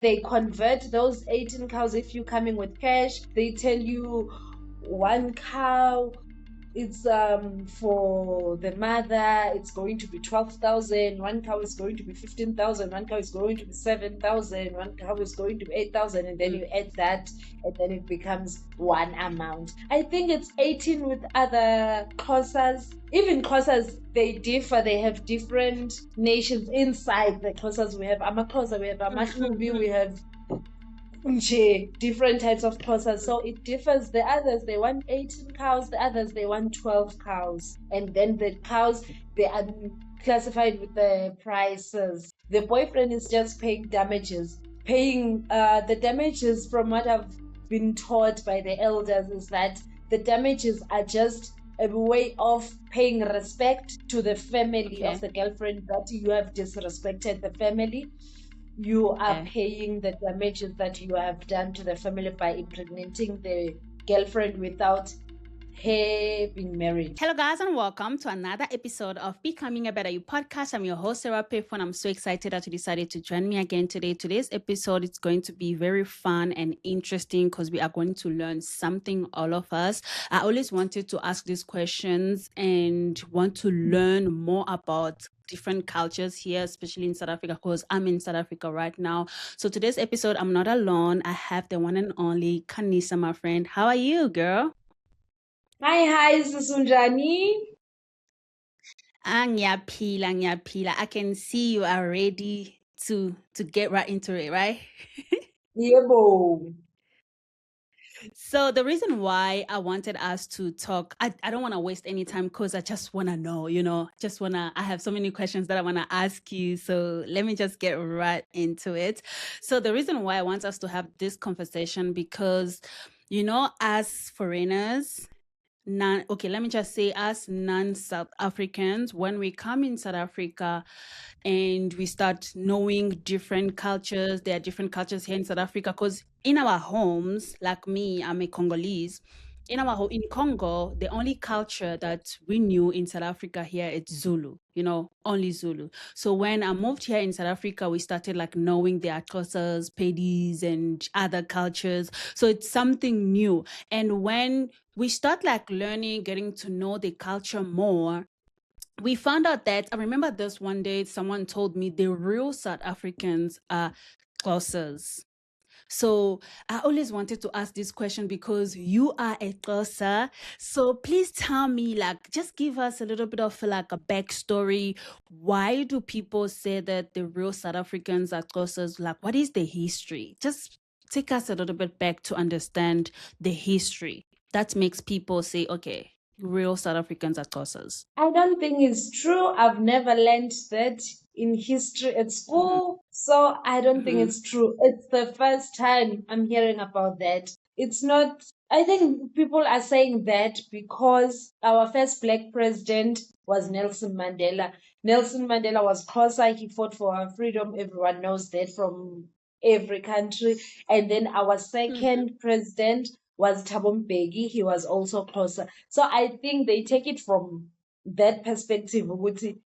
they convert those 18 cows. If you're coming with cash, they tell you 1 cow, it's for the mother, it's going to be 12,000. 1 cow is going to be 15,000. 1 cow is going to be 7,000. 1 cow is going to be 8,000, and then you add that, and then it becomes one amount. I think it's 18 with other Xhosas. Even Xhosas, they differ. They have different nations inside the Xhosas. We have Amaxhosa, we have Amahlubi, we have different types of Xhosas. So it differs. The others, they want 18 cows. The others, they want 12 cows. And then the cows, they are classified with the prices. The boyfriend is just paying damages. Paying the damages, from what I've been taught by the elders, is that the damages are just a way of paying respect to the family of the girlfriend, that you have disrespected the family. You are paying the damages that you have done to the family by impregnating the girlfriend without her being married. Hello guys, and welcome to another episode of Becoming a Better You podcast. I'm your host, Sarah Piffon. I'm so excited that you decided to join me again today. Today's episode is going to be very fun and interesting because we are going to learn something, all of us. I always wanted to ask these questions and want to learn more about different cultures here, especially in South Africa, because I'm in South Africa right now. So today's episode, I'm not alone. I have the one and only Kanisa, my friend. How are you, girl? Hi, Susunjani. Ngiyaphila. I can see you are ready to get right into it, right? Yebo. So the reason why I wanted us to talk, I don't want to waste any time because I just want to know, I have so many questions that I want to ask you. So let me just get right into it. So the reason why I want us to have this conversation, because, as foreigners, let me just say, as non-South Africans, when we come in South Africa and we start knowing different cultures, there are different cultures here in South Africa, because in our homes, like me, I'm a Congolese. In Congo, the only culture that we knew in South Africa here is Zulu, only Zulu. So when I moved here in South Africa, we started like knowing the Xhosas, Pedis, and other cultures. So it's something new. And when we start like learning, getting to know the culture more, we found out that, I remember this one day, someone told me the real South Africans are Xhosas. So I always wanted to ask this question because you are a Xhosa. So please tell me, like, just give us a little bit of like a backstory. Why do people say that the real South Africans are Xhosas? Like, what is the history? Just take us a little bit back to understand the history. That makes people say, okay, real South Africans are Xhosas. I don't think it's true. I've never learned that in history at school. So I don't think it's true. It's the first time I'm hearing about that. It's not, I think people are saying that because our first black president was Nelson Mandela. Nelson Mandela was Xhosa. He fought for our freedom. Everyone knows that from every country. And then our second president was Thabo Mbeki. He was also Xhosa. So I think they take it from that perspective.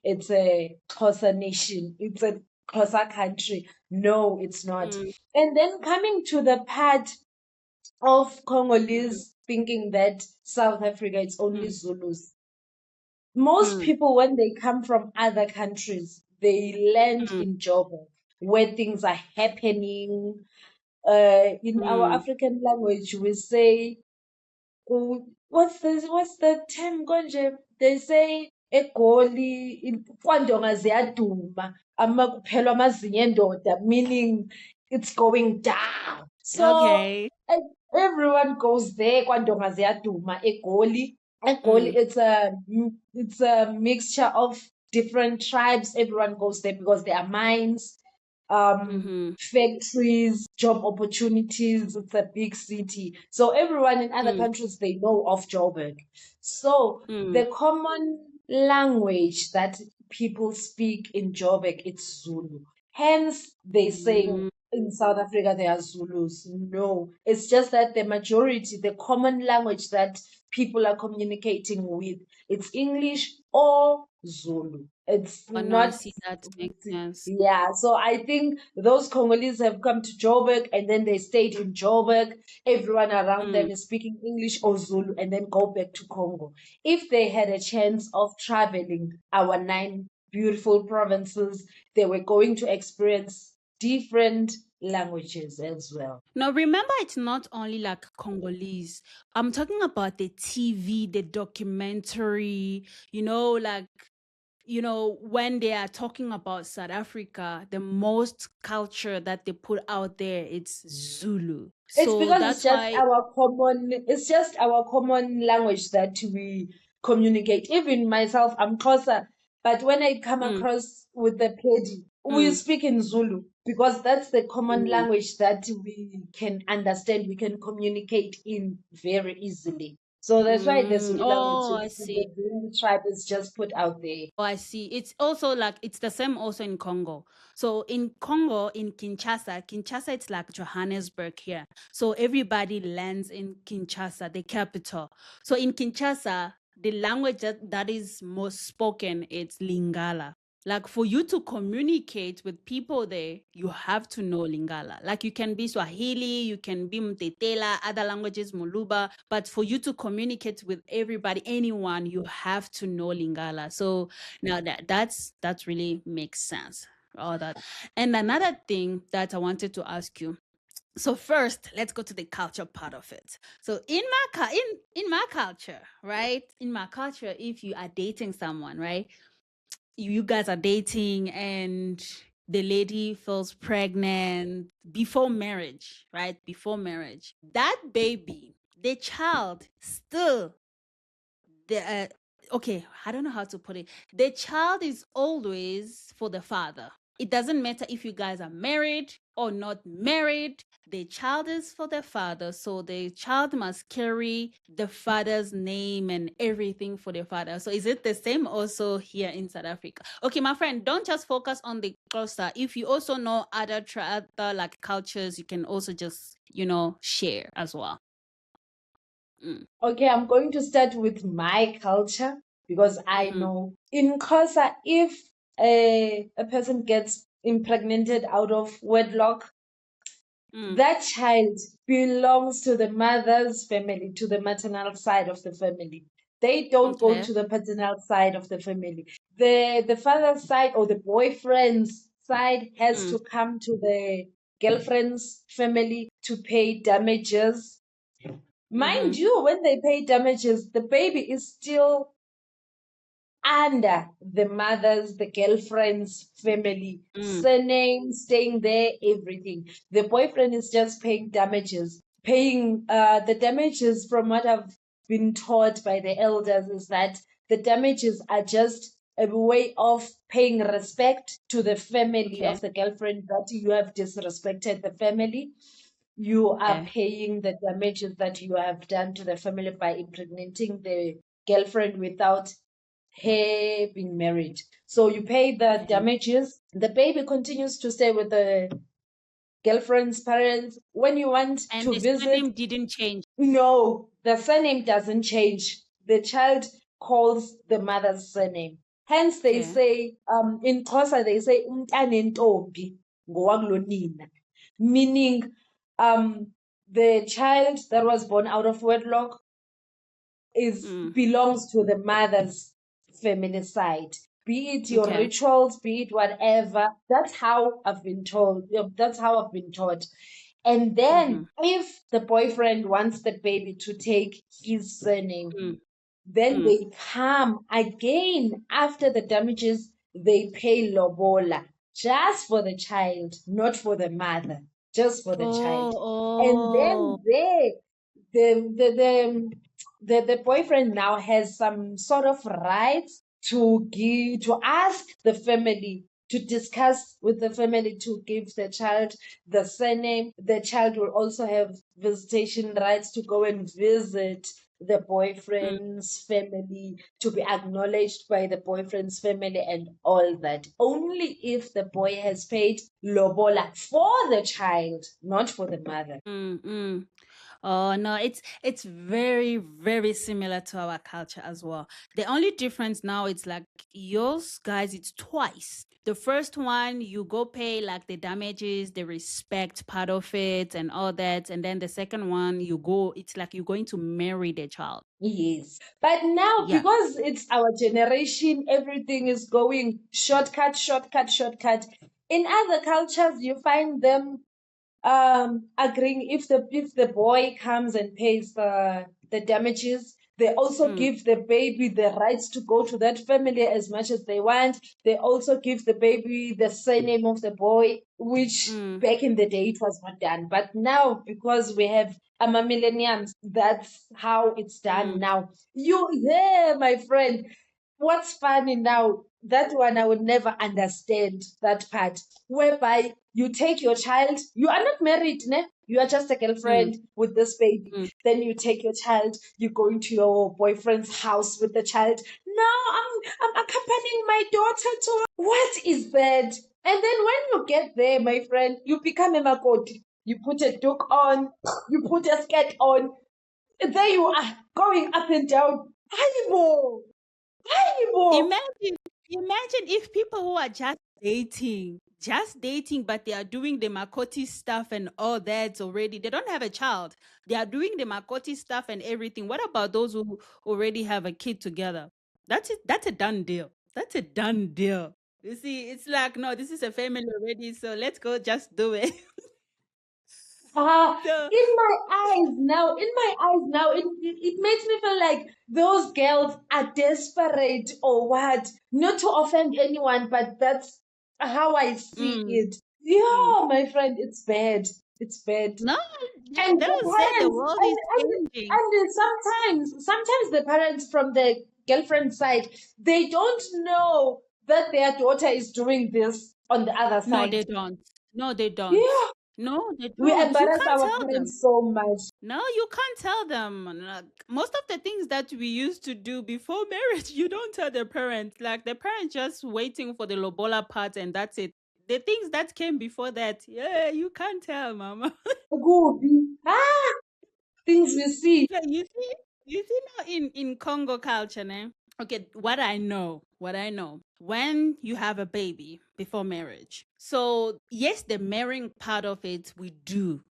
It's a Xhosa nation. It's a Xhosa country. No, it's not. And then coming to the part of Congolese thinking that South Africa it's only Zulus. Most people, when they come from other countries, they land in Joburg, where things are happening. In our African language, we say, what's the term konje? They say eGoli kwandonga ziyaduma ama kuphelwa amazinyo endoda, meaning it's going down. So Okay. everyone goes there kwandonga ziyaduma eGoli. eGoli it's a mixture of different tribes. Everyone goes there because there are mines, factories, job opportunities. It's a big city. So everyone in other countries, they know of Joburg. So the common language that people speak in Joburg, it's Zulu. Hence, they say in South Africa there are Zulus. No, it's just that the majority, the common language that people are communicating with, it's English or Zulu. It's Oh, no, I not. see. That makes sense. Yeah, so I think those Congolese have come to Joburg and then they stayed in Joburg. Everyone around them Mm. is speaking English or Zulu and then go back to Congo. If they had a chance of traveling our 9 beautiful provinces, they were going to experience different languages as well. Now, remember, it's not only like Congolese. I'm talking about the TV, the documentary, like, when they are talking about South Africa, the most culture that they put out there, it's Zulu. It's So because it's that's just why, our common, it's just our common language that we communicate. Even myself, I'm Xhosa, but when I come mm, across with the Pedi, we mm, speak in Zulu because that's the common mm, language that we can understand, we can communicate in very easily. So that's why the Zulu language, oh, I see. the Zulu tribe is just put out there. Oh, I see. It's also like it's the same also in Congo. So in Congo, in Kinshasa, it's like Johannesburg here. So everybody lands in Kinshasa, the capital. So in Kinshasa, the language that is most spoken is Lingala. Like for you to communicate with people there, you have to know Lingala. Like you can be Swahili, you can be Mtetela, other languages, Muluba, but for you to communicate with everybody, anyone, you have to know Lingala. So now that's really makes sense. All that. And another thing that I wanted to ask you. So first, let's go to the culture part of it. So in my culture, right? In my culture, if you are dating someone, right? You guys are dating and the lady feels pregnant before marriage, right? Before marriage. That baby, the child still the okay, I don't know how to put it. The child is always for the father. It doesn't matter if you guys are married or not married. The child is for the father, so the child must carry the father's name and everything for the father. So is it the same also here in South Africa? Okay, my friend, don't just focus on the Xhosa. If you also know other like cultures, you can also just share as well. Mm. Okay, I'm going to start with my culture because I Mm-hmm. know in Xhosa, if a person gets impregnated out of wedlock, Mm. that child belongs to the mother's family, to the maternal side of the family. They don't go Okay. to the paternal side of the family. The father's side or the boyfriend's side has Mm. to come to the girlfriend's family to pay damages. Mind Mhm. you, when they pay damages, the baby is still under the mother's, the girlfriend's family, Mm. surname, staying there, everything. The boyfriend is just paying damages. Paying the damages, from what I've been taught by the elders, is that the damages are just a way of paying respect to the family Okay. of the girlfriend that you have disrespected the family. You are Okay. paying the damages that you have done to the family by impregnating the girlfriend without her being married. So you pay the Okay. damages. The baby continues to stay with the girlfriend's parents. When you want And to the visit, surname didn't change. no, the surname doesn't change. The child calls the mother's surname. Hence, they Okay. say, in Xhosa, they say, "Umntane ntombi ngowakulonina," meaning, the child that was born out of wedlock is Mm. belongs to the mother's family side. Be it your Okay. rituals, be it whatever. That's how I've been told. That's how I've been taught. And Mhm. then if the boyfriend wants the baby to take his surname, Mm. then Mm. they come again after the damages, they pay Lobola just for the child, not for the mother, just for the child. Oh, And then oh. the boyfriend now has some sort of rights to give, to ask the family, to discuss with the family to give the child the surname. The child will also have visitation rights to go and visit the Mm. boyfriend's family, to be acknowledged by the boyfriend's family, and all that. Only if the boy has paid lobola for the child, not for the mother. Mm. Mm. Oh no, it's very very similar to our culture as well. The only difference now it's like yours guys it's twice. The first one you go pay like the damages, the respect part of it and all that, and then the second one you go it's like you're going to marry the child. Yes. But now, Yeah. because it's our generation, everything is going shortcut, shortcut, shortcut. In other cultures, you find them agreeing if the boy comes and pays the damages, they also Mm, give the baby the rights to go to that family as much as they want. They also give the baby the surname of the boy, which mm, back in the day it was not done, but now because we have millenniums, that's how it's done mm. now. You there, my friend. What's funny now, that one I would never understand that part, whereby you take your child, you are not married, ne? You are just a Mm, girlfriend with this baby. mm. Then you take your child, you go into your boyfriend's house with the child. No, I'm accompanying my daughter to. What is that? And then when you get there, my friend, you become a makoti. You put a duke on, you put a skirt on. There you are, going up and down. Aibo! Aibo! Imagine, imagine if people who are just dating, but they are doing the Makoti stuff and all that already. They don't have a child. They are doing the Makoti stuff and everything. What about those who already have a kid together? That's it. That's a done deal. That's a done deal. You see, it's like, no, this is a family already, so let's go just do it. Ah, So, it makes me feel like those girls are desperate or what? Not to offend anyone, but that's how I see mm, it. mm. Yeah, my friend, it's bad. It's bad. No, And they the will say the parents, world and, is and, changing. and sometimes the parents from the girlfriend side, they don't know that their daughter is doing this on the other No, side. they don't. No, they don't. Yeah, No, they we don't. You embarrass can't our tell them. parents so much. No, you can't tell them. Like, most of the things that we used to do before marriage, you don't tell the parents. Like the parents just waiting for the lobola part and that's it. The things that came before that, yeah, you can't tell, mama. Gobi. Things we see. So you see now in Congo culture, ne? Okay, what I know, when you have a baby before marriage. So yes, the marrying part of it, we do,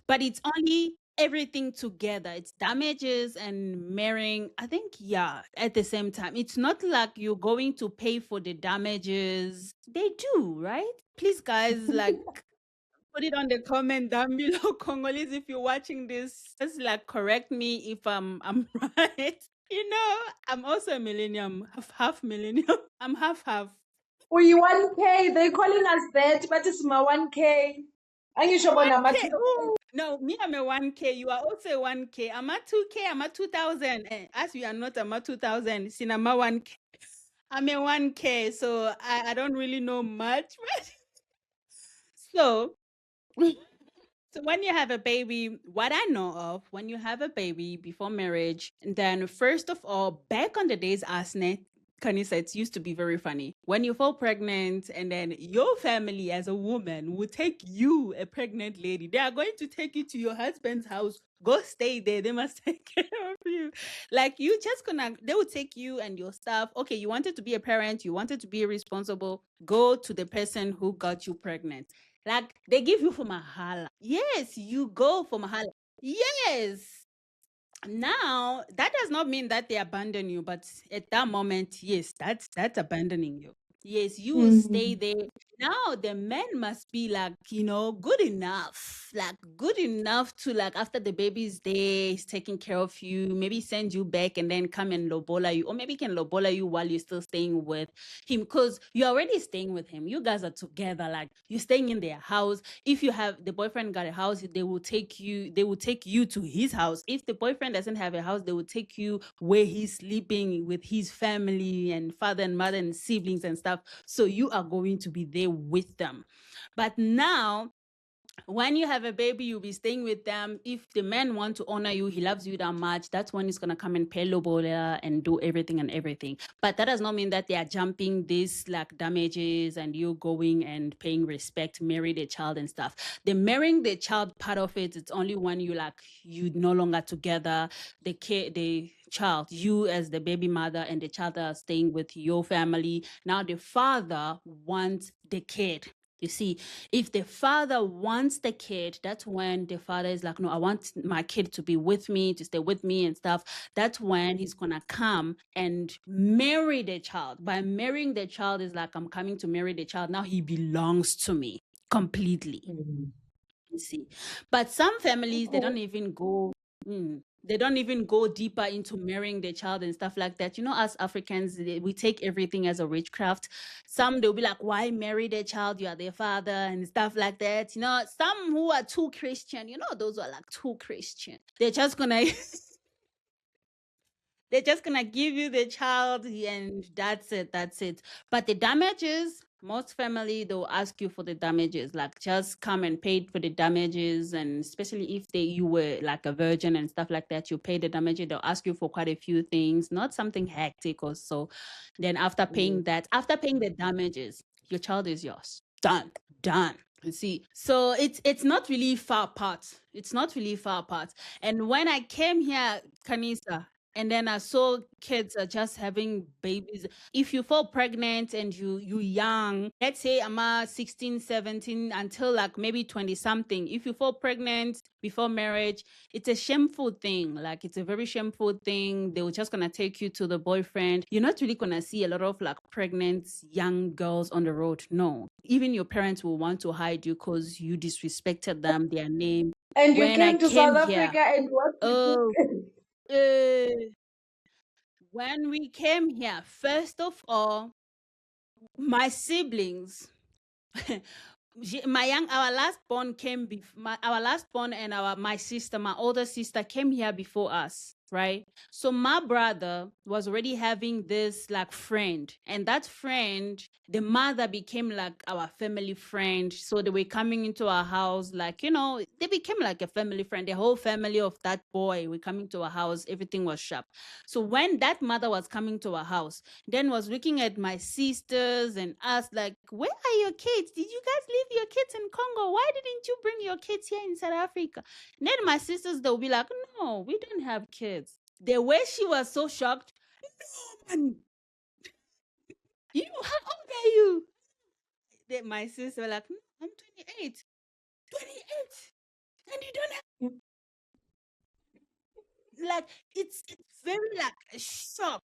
but it's only everything together. It's damages and marrying. I think yeah, at the same time, it's not like you're going to pay for the damages. They do, right? Please, guys, like put it on the comment down below, Congolese, if you're watching this. Just like correct me if I'm right. You know, I'm also a millennium, half millennium. I'm half. We 1K. They calling us that, but it's my 1K. Angisho bona 1K. ama-2000. Ooh. No, me, I'm a 1K. You are also a 1K. I'm a 2K. I'm a 2000. As we are not, I'm a 2000. Cinema 1K. I'm a 1K. So I don't really know much. So So when you have a baby, what I know of, when you have a baby before marriage, then first of all, back on the days, Asne, Kanisa, it used to be very funny. When you fall pregnant, and then your family as a woman will take you, a pregnant lady, they are going to take you to your husband's house. Go stay there. They must take care of you. Like you just gonna, they will take you and your stuff. Okay, you wanted to be a parent, you wanted to be responsible. Go to the person who got you pregnant. Like they give you for mahala. Yes, you go for mahala. Yes. Now that does not mean that they abandon you, but at that moment, yes, that's abandoning you. Yes, you will stay Mm. there. Now the men must be like, good enough. Like good enough to like after the baby's day, he's taking care of you, maybe send you back and then come and lobola you, or maybe can lobola you while you're still staying with him because you're already staying with him. You guys are together, like you're staying in their house. If you have the boyfriend got a house, they will take you to his house. If the boyfriend doesn't have a house, they will take you where he's sleeping with his family and father and mother and siblings and stuff. So you are going to be there with them. But now When you have a baby, you'll be staying with them. If the man want to honor you, he loves you that much, that's when he's gonna come and pay Lobola and do everything and everything. But that does not mean that they are jumping this like damages and you going and paying respect, marry the child and stuff. The marrying the child part of it, it's only when you no longer together. The child, you as the baby mother and the child are staying with your family. Now the father wants the kid. You see, if the father wants the kid, that's when the father is like, no, I want my kid to be with me, to stay with me and stuff. That's when he's gonna come and marry the child. By marrying the child is like, I'm coming to marry the child. Now he belongs to me completely. Mm. You see, but some families they Okay. don't even go. They don't even go deeper into marrying the child and stuff like that. You know, as Africans, we take everything as a witchcraft. Some they'll be like, "Why marry the child? You are their father," and stuff like that. You know, some who are too Christian. You know, those who are like too Christian. They're just gonna they're just gonna give you the child and that's it. That's it. But the damages, most family they'll ask you for the damages. Like just come and pay for the damages, and especially if you were like a virgin and stuff like that, you pay the damages. They'll ask you for quite a few things, not something hectic or so. Then Mm. after paying the damages, your child is yours. Done. Done. You see, so it's not really far apart. It's not really far apart. And when I came here, Kanisa, and then I saw kids are just having babies. If you fall pregnant and you young, let's say I'm 16, 17 until like maybe 20 something. If you fall pregnant before marriage, it's a shameful thing. Like it's a very shameful thing. They were just gonna take you to the boyfriend. You're not really gonna see a lot of like pregnant young girls on the road. No. Even your parents will want to hide you because you disrespected them, their name. And you When I came to came South here, Africa, and what you oh did? when we came here, first of all, my siblings, our last born came before our last born and my sister, my older sister, came here before us, right? So my brother was already having this like friend, and that friend, the mother became like our family friend. So they were coming into our house, like they became like a family friend. The whole family of that boy were coming to our house. Everything was sharp. So when that mother was coming to our house, then was looking at my sisters and asked like, where are your kids? Did you guys leave your kids in Congo? Why didn't you bring your kids here in South Africa? And then my sisters, they'll be like, no, we don't have kids. The way she was so shocked, and how old are you? Then my sister were like, no, I'm 28. 28? And you don't have, like, it's very like a shock.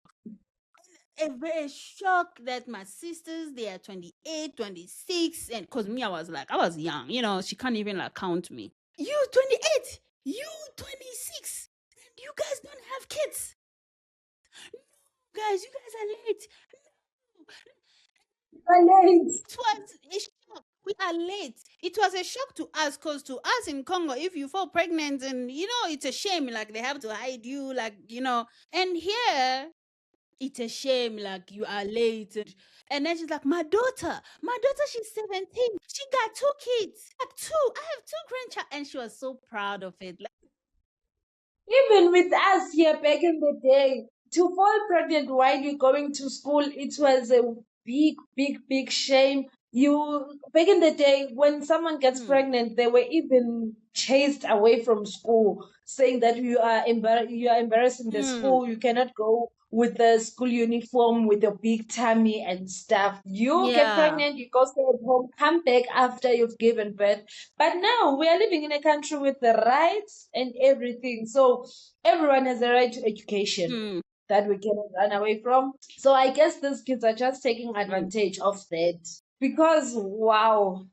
A very shocked that my sisters they are 28, 26, and because me I was young, she can't even like count me. You 28, you 26, and you guys don't have kids. Guys, you guys are late. Late. It was a shock. We are late. It was a shock to us because to us in Congo, if you fall pregnant and it's a shame, like they have to hide you, like and here it's a shame, like you are late. And then she's like, my daughter, she's 17. She got two kids. Like two. I have two grandchild. And she was so proud of it. Like, Even with us here back in the day, to fall pregnant while you're going to school, it was a big, big, big shame. You back in the day, when someone gets hmm, pregnant, they were even chased away from school, saying that you are embarrassing the hmm, school. You cannot go with the school uniform with a big tummy and stuff. You get yeah. pregnant, you go stay at home, come back after you've given birth. But now we are living in a country with the rights and everything. So everyone has a right to education Hmm, that we cannot run away from. So I guess these kids are just taking hmm, advantage of that. Because wow,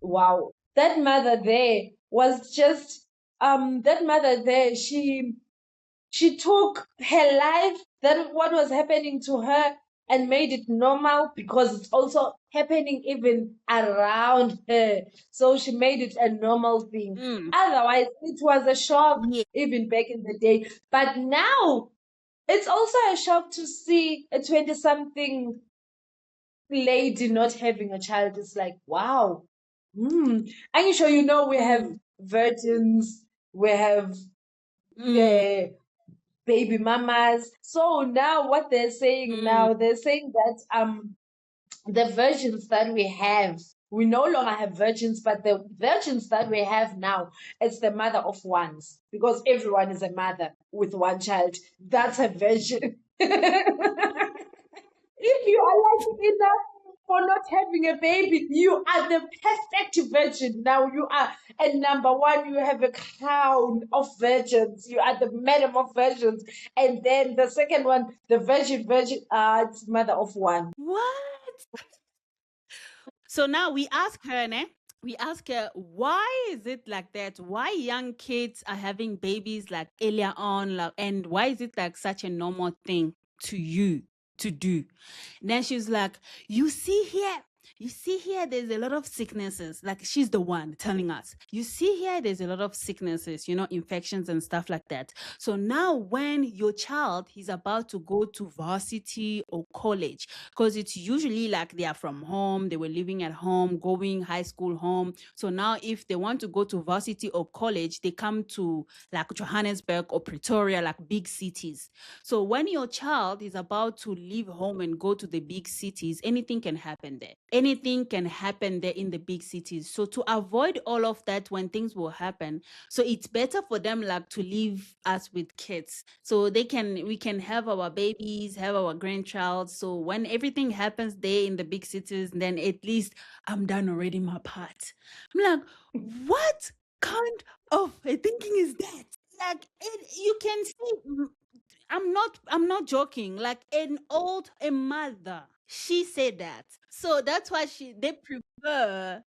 wow. That mother there was just that mother there, she took her life, that what was happening to her, and made it normal because it's also happening even around her. So she made it a normal thing. hmm. Otherwise, it was a shock Yeah. even back in the day. But now it's also a shock to see a 20 something lady not having a child. It's like, wow. Are you sure you know we have Mm, virgins, we have mm, baby mamas. So now what they're saying mm. now, they're saying that the virgins that we have, we no longer have virgins, but the virgins that we have now, it's the mother of ones because everyone is a mother with one child. That's a virgin. If you are lucky enough for not having a baby, you are the perfect virgin. Now you are, and number one, you have a crown of virgins. You are the madam of virgins. And then the second one, the virgin, it's mother of one. What? So now we ask her, ne? We ask her, why is it like that? Why young kids are having babies like earlier on, like, and why is it like such a normal thing to you to do? Then she's like, you see here, there's a lot of sicknesses. Like she's the one telling us, you see here, there's a lot of sicknesses, infections and stuff like that. So now when your child is about to go to varsity or college, because it's usually like they are from home, they were living at home, going high school home. So now if they want to go to varsity or college, they come to like Johannesburg or Pretoria, like big cities. So when your child is about to leave home and go to the big cities, anything can happen there. Anything can happen there in the big cities. So to avoid all of that when things will happen, so it's better for them like to leave us with kids. So we can have our babies, have our grandchild. So when everything happens there in the big cities, then at least I'm done already my part. I'm like, what kind of a thinking is that? Like you can see I'm not joking. Like a mother, she said that. So that's why they prefer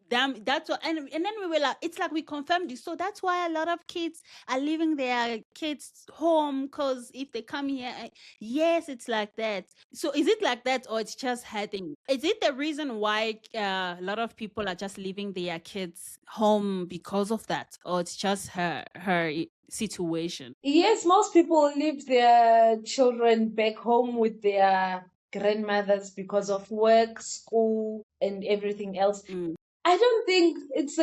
them. That's what, and then we were like, it's like we confirmed this. So that's why a lot of kids are leaving their kids home because if they come here, yes, it's like that. So is it like that, or it's just hurting? Is it the reason why a lot of people are just leaving their kids home because of that, or it's just her situation? Yes, most people leave their children back home with their grandmothers because of work, school, and everything else. Mm, I don't think it's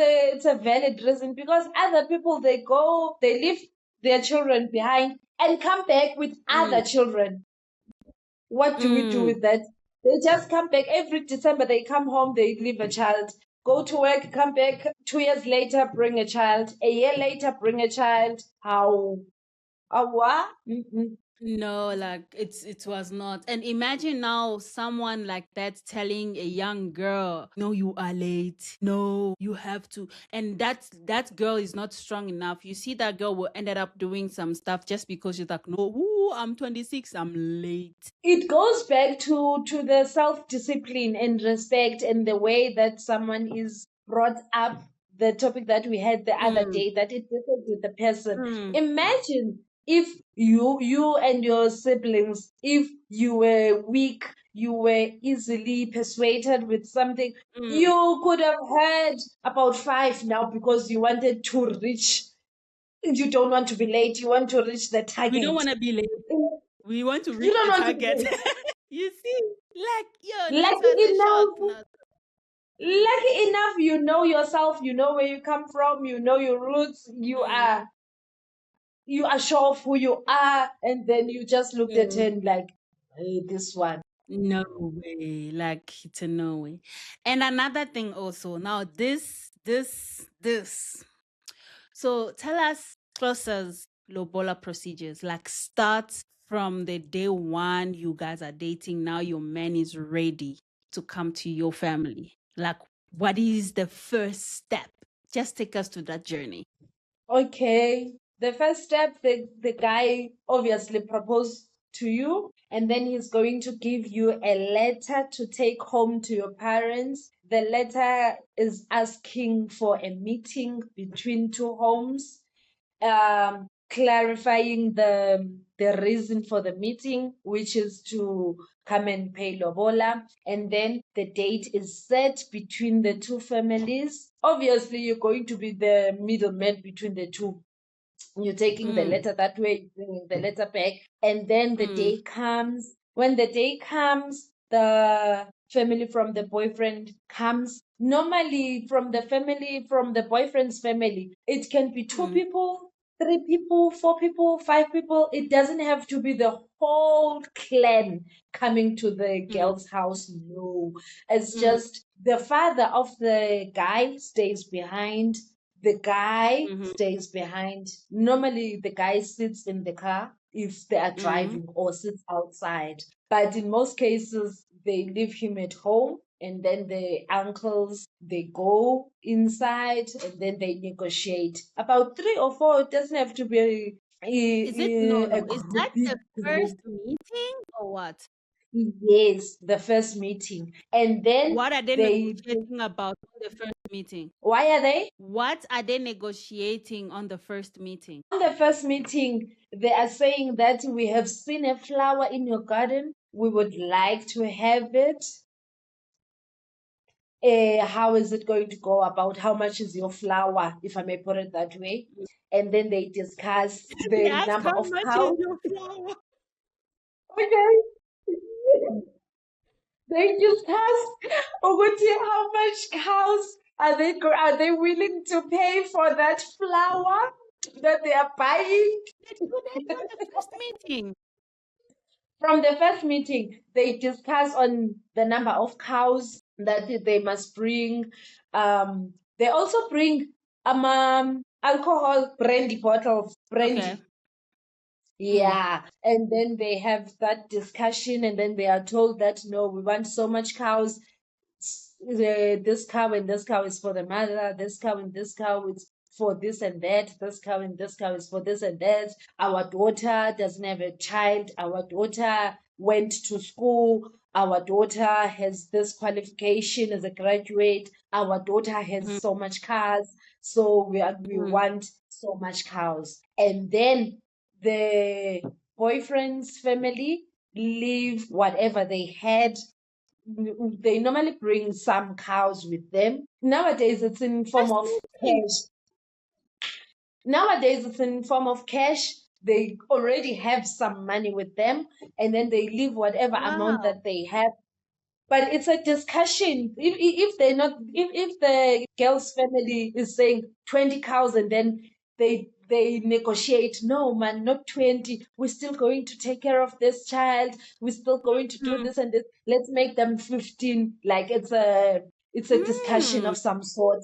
a valid reason because other people they leave their children behind and come back with other mm, children. What do we do mm. with that? They just come back every December. They come home, they leave a child, go to work, come back 2 years later, bring a child. A year later, bring a child. How? What? Mm-mm. No, like it was not. And imagine now someone like that telling a young girl, "No, you are late. No, you have to." And that girl is not strong enough. You see that girl will ended up doing some stuff just because she's like, "No, ooh, I'm 26, I'm late." It goes back to the self-discipline and respect and the way that someone is brought up, the topic that we had the other Mm, day, that it differs with the person. mm, Imagine if you and your siblings, if you were weak, you were easily persuaded with something, mm. you could have heard about five now because you wanted to reach, you don't want to be late, you want to reach the We don't target. want to be late. We want to You reach don't the want to be target. late. You see, like, yo, that Lucky was a shock. enough, lucky enough, you know yourself, you know where you come from, you know your roots, No. you are sure of who you are, and then you just looked at Mm. him like, hey, this one. No way. Like it's a no way. And another thing also, now this. So tell us Closer's Lobola procedures. Like start from the day one you guys are dating. Now your man is ready to come to your family. Like what is the first step? Just take us to that journey. Okay. The first step, the guy obviously proposed to you, and then he's going to give you a letter to take home to your parents. The letter is asking for a meeting between two homes, clarifying the reason for the meeting, which is to come and pay Lobola, and then the date is set between the two families. Obviously, you're going to be the middleman between the two. You're taking the Mm, letter that way, bringing the letter back, and then the mm, day comes. When the day comes, the family from the boyfriend comes. Normally, from the boyfriend's family, it can be two Mm, people, three people, four people, five people. It doesn't have to be the whole clan coming to the mm, girl's house. No, it's mm, just the father of the guy stays behind. The guy mhm, stays behind. Normally, the guy sits in the car if they are mm. driving or sits outside. But in most cases, they leave him at home and then the uncles they go inside and then they negotiate. About three or four, it doesn't have to be Is it no, a no? Is that big the first group. meeting or what? Yes, the first meeting. And then What are they they negotiating about on the first meeting? why are they? What are they negotiating on the first meeting? On the first meeting, they are saying that we have seen a flower in your garden. We would like to have it. How is it going to go about? How much is your flower, if I may put it that way? And then they discuss They the ask number how of much is cows. your flower? Okay. They discuss ukuthi how much cows are they willing to pay for that flower that they are buying. They do that on the first meeting. From the first meeting, they discuss on the number of cows that they must bring. They also bring alcohol brandy bottles, Okay. brandy. Mm, Yeah, and then they have that discussion, and then they are told that no, we want so much cows. This cow and this cow is for the mother. This cow and this cow is for this and that. This cow and this cow is for this and that. Our daughter doesn't have a child. Our daughter went to school. Our daughter has this qualification as a graduate. Our daughter mhm, has so much cars. So we mm. want so much cows. And then the boyfriend's family leave whatever they had. They normally bring some cows with them. Nowadays it's in form First of meeting. cash. Nowadays it's in form of cash. They already have some money with them and then they leave whatever amount Wow. that they have, but it's a discussion. If they're not, if the girl's family is saying 20 cows and then they negotiate, no man, not 20, we're still going to take care of this child, we're still going to do Mm, this and this, let's make them 15. Like it's a discussion mm. of some sort.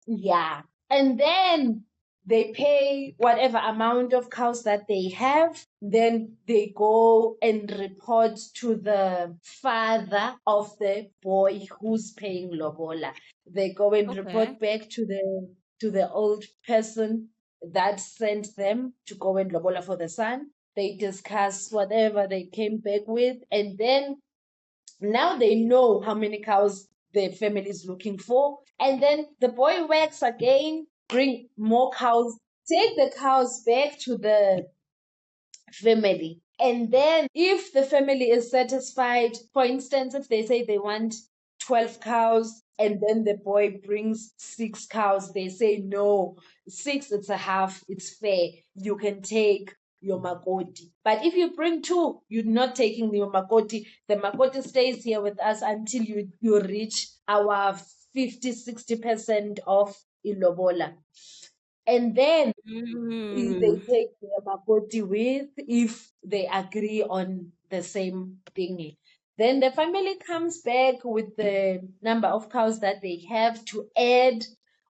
Yeah. And then they pay whatever amount of cows that they have. Then they go and report to the father of the boy who's paying Lobola. They go and Okay. report back to the old person that sent them to go and Lobola for the son. They discuss whatever they came back with, and then now they know how many cows the family is looking for. And then the boy works again, bring more cows, take the cows back to the family. And then if the family is satisfied, for instance, if they say they want 12 cows and then the boy brings 6 cows, they say no, six, it's a half, it's fair. You can take your makoti. But if you bring two, you're not taking your makoti. The makoti stays here with us until you reach our 50-60% of ilobola. And then they Mm. take their makoti with if they agree on the same thingy. Then the family comes back with the number of cows that they have to add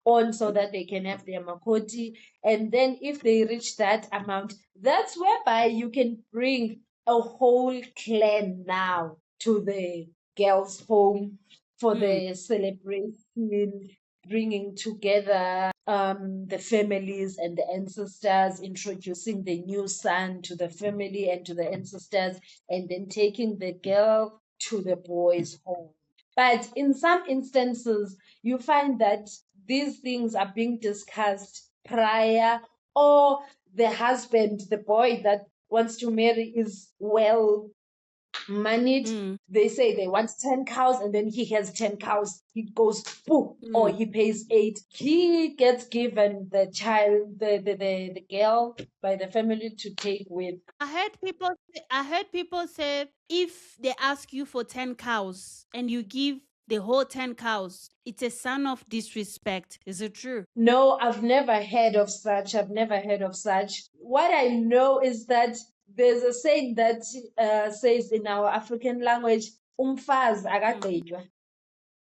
on so that they can have their makoti. And then if they reach that amount, that's whereby you can bring a whole clan now to the girl's home for Mm. the celebration, bringing together the families and the ancestors, introducing the new son to the family and to the ancestors, and then taking the girl to the boy's home. But in some instances, you find that these things are being discussed prior, or the husband, the boy that wants to marry, is well moneyed. Mm. They say they want 10 cows, and then he has 10 cows. He goes, poo, or Mm. he pays 8. He gets given the child, the girl by the family to take with. I heard people say if they ask you for 10 cows and you give the whole 10 cows, it's a sign of disrespect. Is it true? No, I've never heard of such. I've never heard of such. What I know is that there's a saying that says in our African language, umfaz Mm. akagqitywa.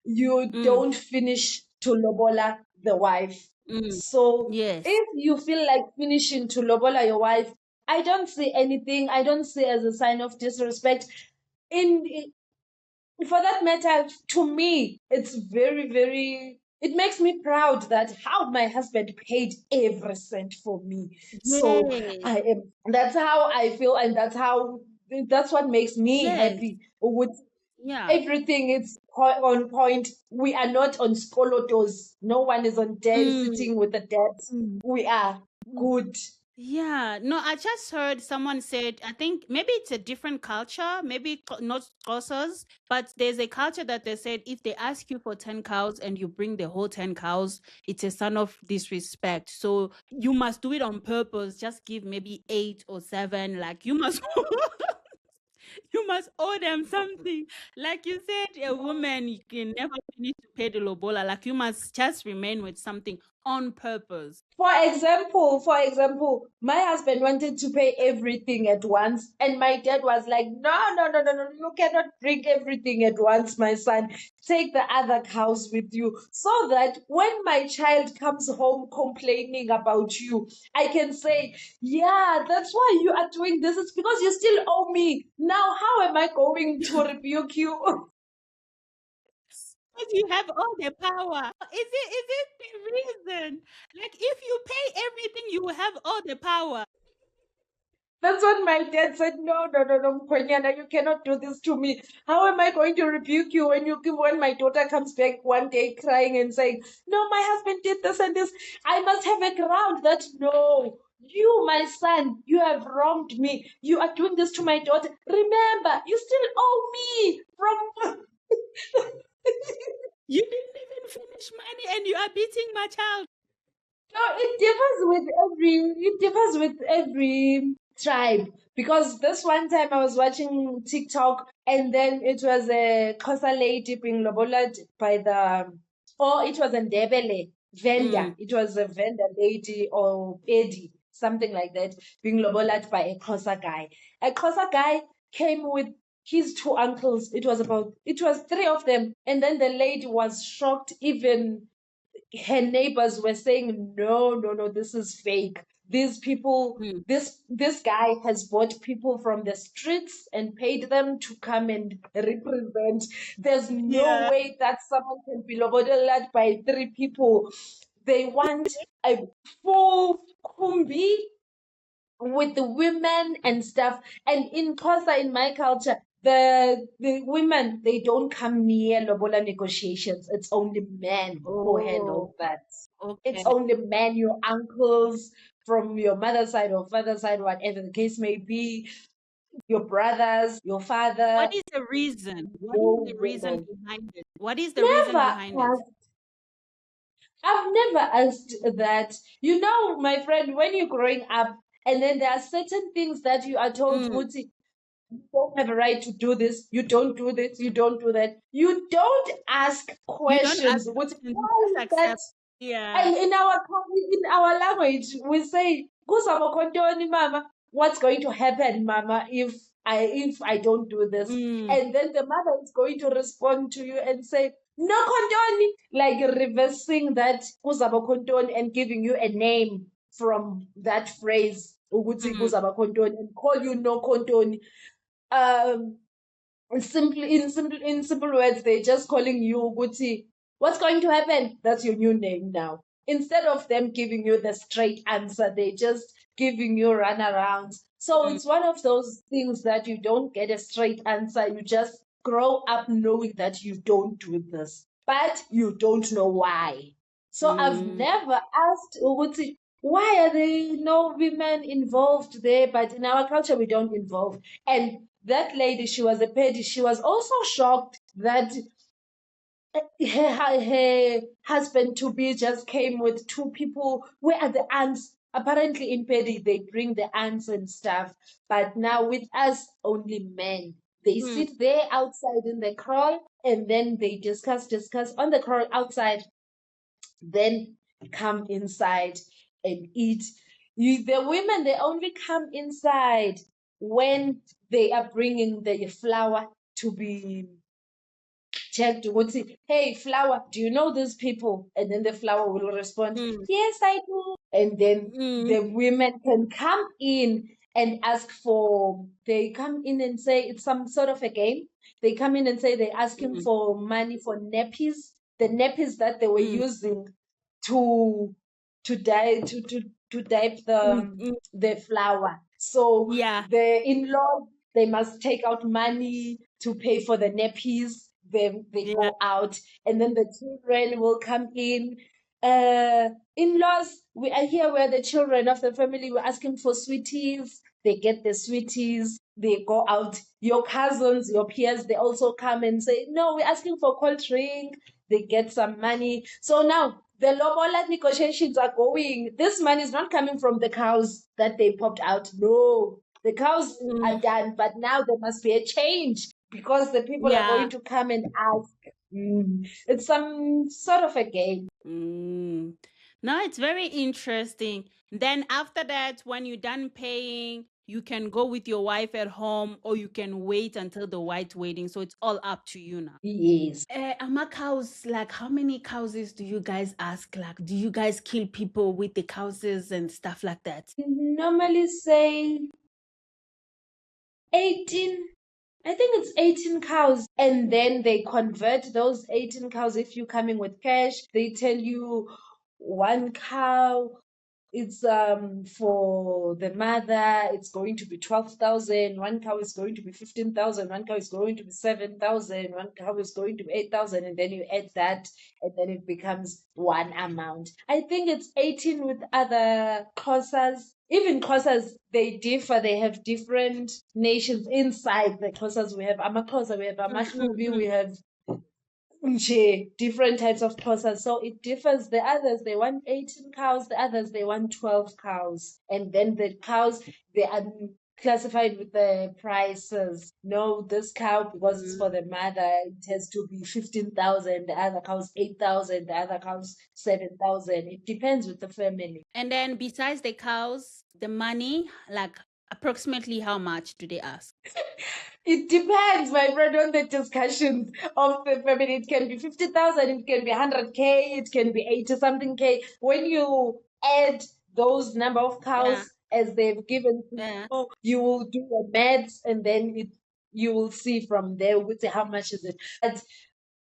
You Mm. don't finish to lobola the wife. Mm. So Yes. if you feel like finishing to lobola your wife, I don't see anything. I don't see as a sign of disrespect. In for that matter, to me, it's very, very, it makes me proud that how my husband paid every cent for me. So Yes. that's how I feel, and that's what makes me Yes. happy with Yeah. everything. It's on point. We are not on skolotos. No one is on debt, Mm. sitting with the debt. Mm. We are good. Yeah, no, I just heard someone said, I think maybe it's a different culture, maybe not Xhosas, but there's a culture that they said if they ask you for 10 cows and you bring the whole 10 cows, it's a sign of disrespect. So you must do it on purpose. Just give maybe 8 or 7. Like you must, you must owe them something. Like you said, a woman, you can never finish to pay the lobola. Like you must just remain with something on purpose. For example, my husband wanted to pay everything at once, and my dad was like, "No, no, no, no, no, you cannot bring everything at once, my son. Take the other cows with you, so that when my child comes home complaining about you, I can say, yeah, that's why you are doing this. It's because you still owe me. Now, how am I going to rebuke you?" Because you have all the power. Is it the reason? Like if you pay everything, you will have all the power. That's what my dad said. No, no, no, no, Mkhwenyana, you cannot do this to me. How am I going to rebuke you when my daughter comes back one day crying and saying, "No, my husband did this and this." I must have a ground that no, you, my son, you have wronged me. You are doing this to my daughter. Remember, you still owe me from. You didn't even finish money and you are beating my child. No, it differs with every tribe, because this one time I was watching TikTok, and then it was a Xhosa lady being loboled by the, or it was a Ndebele vendor. Mm. It was a vendor lady or Eddie, something like that, being loboled by a Xhosa guy. A Xhosa guy came with his two uncles. It was three of them, and then the lady was shocked. Even her neighbors were saying, no, no, no, this is fake. These people, Mm. this guy has bought people from the streets and paid them to come and represent. There's no Yeah. way that someone can be lobotomed by three people. They want a full kumbi with the women and stuff. And in Xhosa, in my culture, the women, they don't come near lobola negotiations. It's only men who Oh, handle that. It's okay. only men, your uncles from your mother's side or father's side, whatever the case may be, your brothers, your father, What is the reason? What is no the reason women. behind it? What is the reason Never behind it? asked. I've never asked that. You know, my friend, when you're growing up, and then there are certain things that you are told, Mm. Guti, you don't have a right to do this, you don't do this, you don't do that. You don't ask You don't ask questions. Guti, questions, you why just is that? accept. Yeah. And in our language, we say, "Kuzamokontoni, mama." What's going to happen, mama, if I don't do this? Mm. And then the mother is going to respond to you and say, "No kontoni," like reversing that kuzamokontoni and giving you a name from that phrase, ukuthi Mm. kuzamokontoni, and call you no kontoni. Um, in simple words, they're just calling you Guti. What's going to happen? That's your new name now. Instead of them giving you the straight answer, they just giving you runarounds. So Mm. it's one of those things that you don't get a straight answer. You just grow up knowing that you don't do this, but you don't know why. So I've Mm. never asked Uguti, why are there no women involved there? But in our culture, we don't involve. And that lady, she was a pedi. She was also shocked that her husband to be just came with two people. Where are the aunts? Apparently in Pedi they bring the aunts and stuff, but now with us only men. They Mm, sit there outside in the crawl and then they discuss on the crawl outside, then come inside and eat. The women, they only come inside when they are bringing the flour to be checked ukuthi, hey, Flower, do you know these people? And then the Flower will respond, mm, yes, I do. And then mm, the women can come in and ask for, they come in and say it's some sort of a game. They come in and say they're asking mm, for money for nappies, the nappies that they were mm, using to to dye mm, mm. the flour. So Yeah. the in-laws, they must take out money to pay for the nappies. They Yeah. go out, and then the children will come in. In-laws, we are here where the children of the family were asking for sweeties. They get the sweeties. They go out. Your cousins, your peers, they also come and say, "No, we're asking for cold drink." They get some money. So now the Lobola negotiations are going. This money is not coming from the cows that they popped out. No, the cows are Mm, done, but now there must be a change because the people are yeah. going to come and ask. It's some sort of a game. Mm. No, it's very interesting. Then after that, when you're done paying, you can go with your wife at home or you can wait until the white wedding. So it's all up to you now. Yes. Ama cows, like how many cowses do you guys ask? Like, do you guys kill people with the cowses and stuff like that? Normally say 18. I think it's 18 cows. And then they convert those 18 cows. If you're coming with cash, they tell you one cow, it's for the mother, it's going to be 12,000. One cow is going to be 15,000. One cow is going to be 7,000. One cow is going to be 8,000. And then you add that, and then it becomes one amount. I think it's 18 with other Xhosas. Even Xhosas, they differ. They have different nations inside the Xhosas. We have Amaxhosa, we have Mm, mm, Amahlubi, we mm. have nje, different types of process. So it differs. The others, they want 18 cows. The others, they want 12 cows. And then the cows, they are classified with the prices. No, this cow, because it's for Mm. the mother, it has to be 15,000. The other cows, 8,000. The other cows, 7,000. It depends with the family. And then besides the cows, the money, like approximately how much do they ask? It depends, my friend, on the discussions of the family. It can be 50,000, it can be 100K, it can be 80 something K. When you add those number of Yeah. cows as they've given to Yeah. you, you will do the maths and then you will see from there with how much is it. But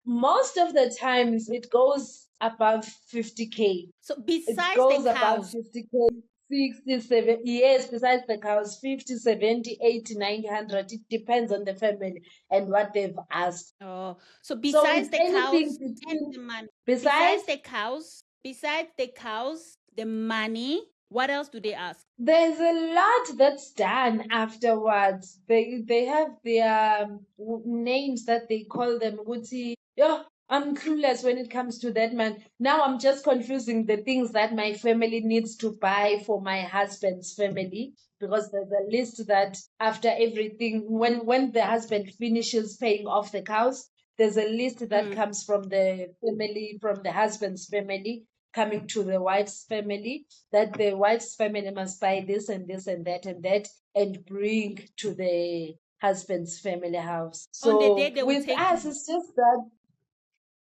most of the times it goes above 50K. So It besides the goes above cows, 50K, 60, 70. Yes, besides the cows, 50, 70, 80, 90, 100. It depends on the family and what they've asked. oh, so So besides it's the anything cows and between, the money, besides, besides the cows, the money, what else do they ask? there's a lot that's done afterwards. They have their names that they call them. Guti. Yeah, I'm clueless when it comes to that, man. Now I'm just confusing the things that my family needs to buy for my husband's family, because there's a list that after everything, when the husband finishes paying off the cows, there's a list that Mm. comes from the family, from the husband's family, coming to the wife's family, that the wife's family must buy this and this and that and bring to the husband's family house. On the day So they will with take us, you. it's just that,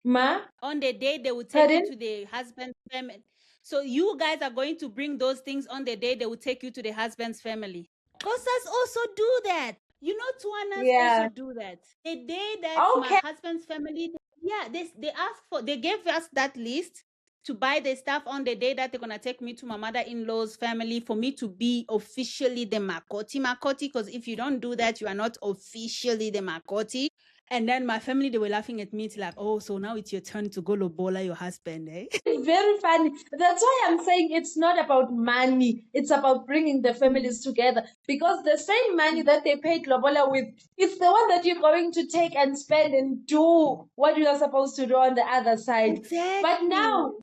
ma, On the day they will take you pardon? to the husband's family. So you guys are going to bring those things on the day they will take you to the husband's family. Kosas also do that. You know, Tuanas also Yeah. do that. The day that my Okay. husband's family, yeah, they ask for, they gave us that list to buy the stuff on the day that they're gonna take me to my mother-in-law's family for me to be officially the Makoti. Makoti, because if you don't do that, you are not officially the Makoti. And then my family, they were laughing at me. It's like, oh, so now it's your turn to go Lobola your husband, eh? Very funny. That's why I'm saying it's not about money. It's about bringing the families together. Because the same money that they paid Lobola with, it's the one that you're going to take and spend and do what you are supposed to do on the other side. But Exactly. now,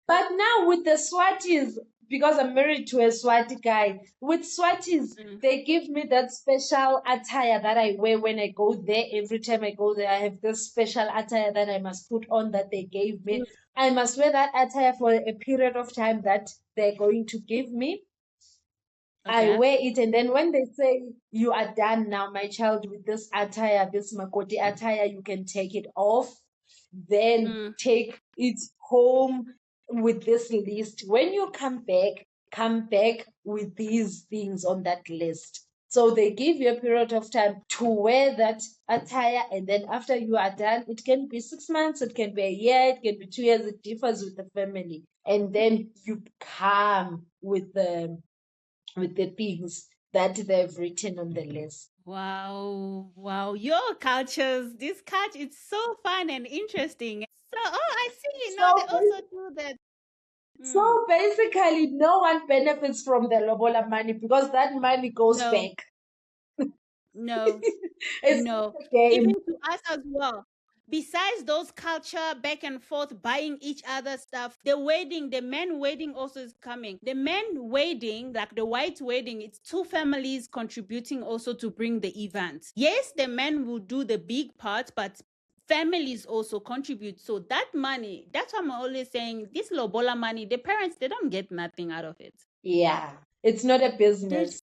but now with the Swatis, because I'm married to a Swati guy, with Swatis, Mm, they give me that special attire that I wear when I go there. Every time I go there, I have this special attire that I must put on that they gave mm, me. I must wear that attire for a period of time that they're going to give me. I okay. wear it, and then when they say you are done now, my child, with this attire, this Makoti attire, you can take it off. Then Mm, take it home with this list. When you come back with these things on that list. So they give you a period of time to wear that attire, and then after you are done, it can be 6 months, it can be a year, it can be 2 years, it differs with the family. And then you come with the things that they've written on the list. wow. Wow. Your cultures, this culture, it's so fun and interesting. So, oh, I see. Now they So, also do that. Mm, so basically, no one benefits from the Lobola money because that money goes no, back. no. It's No, not a game. even to us as well. Besides those culture back and forth buying each other stuff, the wedding, the men wedding also is coming. The men wedding, like the white wedding, it's two families contributing also to bring the event. Yes, the men will do the big part, but families also contribute. So that money, that's what I'm always saying. This Lobola money, the parents, they don't get nothing out of it. Yeah, it's not a There's business.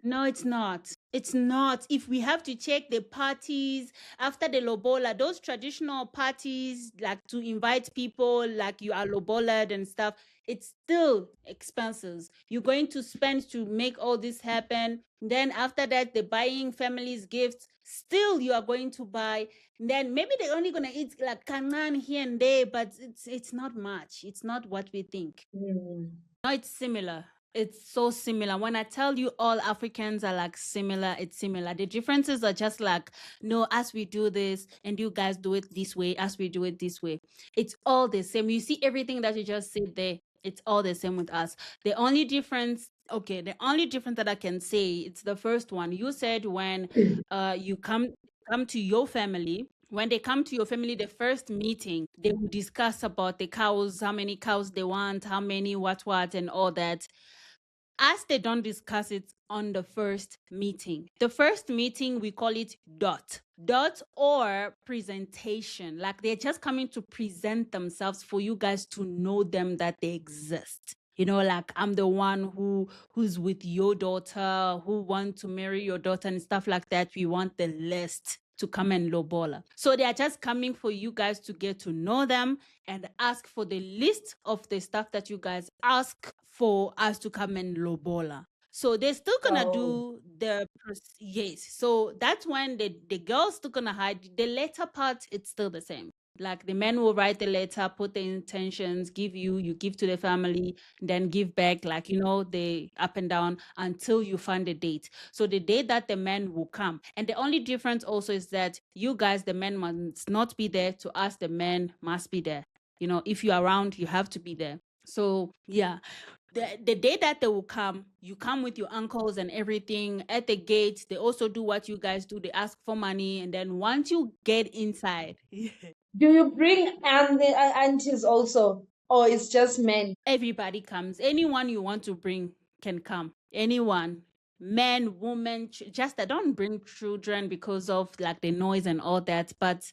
no, it's not. It's not. If we have to check the parties after the Lobola, those traditional parties, like to invite people, like you are Lobola'd and stuff, it's still expenses. You're going to spend to make all this happen. Then after that, the buying families gifts, still you are going to buy. Then maybe they're only gonna eat like kanan here and there, but it's not much. It's not what we think. Mm. No, it's similar. It's so similar. When I tell you all Africans are like similar, it's similar. The differences are just like, no, as we do this and you guys do it this way, as we do it this way. It's all the same. You see everything that you just said there. It's all the same with us. The only difference, okay, the only difference that I can say, it's the first one. You said when you come to your family, when they come to your family, the first meeting, they will discuss about the cows, how many cows they want, how many, what, and all that. As they don't discuss it on the first meeting. The first meeting, we call it dot or presentation. Like they're just coming to present themselves for you guys to know them, that they exist. You know, like I'm the one who's with your daughter, who want to marry your daughter and stuff like that. We want the list to come and Lobola. So they are just coming for you guys to get to know them and ask for the list of the stuff that you guys ask for us to come and Lobola. So they're still gonna Oh, do yes. So that's when the girls still gonna hide. The later part, it's still the same. Like the men will write the letter, put the intentions, you give to the family, then give back, like the up and down until you find a date. So the day that the men will come. And the only difference also is that you guys, the men must not be there. To us, the men must be there. If you're around, you have to be there. So yeah, the day that they will come, you come with your uncles and everything at the gate. They also do what you guys do. They ask for money, and then once you get inside, do you bring aunties also, or it's just men? everybody comes. Anyone you want to bring can come. Anyone, men, women, just I don't bring children because of like the noise and all that. But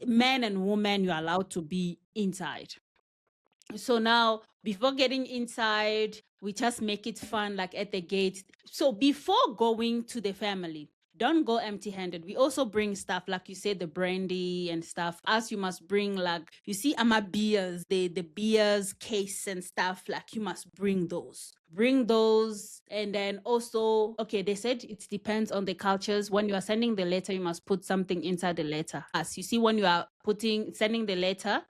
men and women, you're allowed to be inside. So now, before getting inside, we just make it fun, like at the gate. So before going to the family, don't go empty-handed. We also bring stuff, like you said, the brandy and stuff. As you must bring, like you see, ama beers, the beers case and stuff. Like you must bring those. Bring those, and then also, okay, they said it depends on the cultures. When you are sending the letter, you must put something inside the letter. As you see, when you are sending the letter,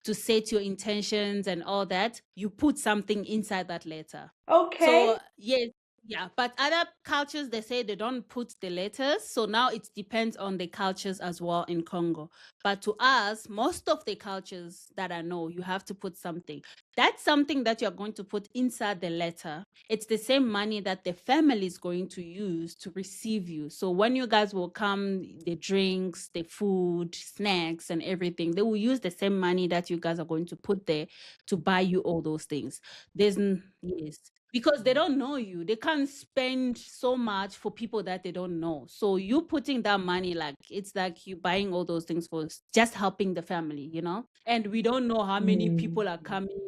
to set your intentions and all that, you put something inside that letter. Okay. So yes, Yeah, but other cultures they say they don't put the letters, so now it depends on the cultures as well in Congo. But to us, most of the cultures that I know, you have to put something. That's something that you're going to put inside the letter. It's the same money that the family is going to use to receive you. So when you guys will come, the drinks, the food, snacks, and everything, they will use the same money that you guys are going to put there to buy you all those things. Yes, because they don't know you. They can't spend so much for people that they don't know. So you putting that money, like it's like you buying all those things for just helping the family, you know? And we don't know how many Mm. people are coming.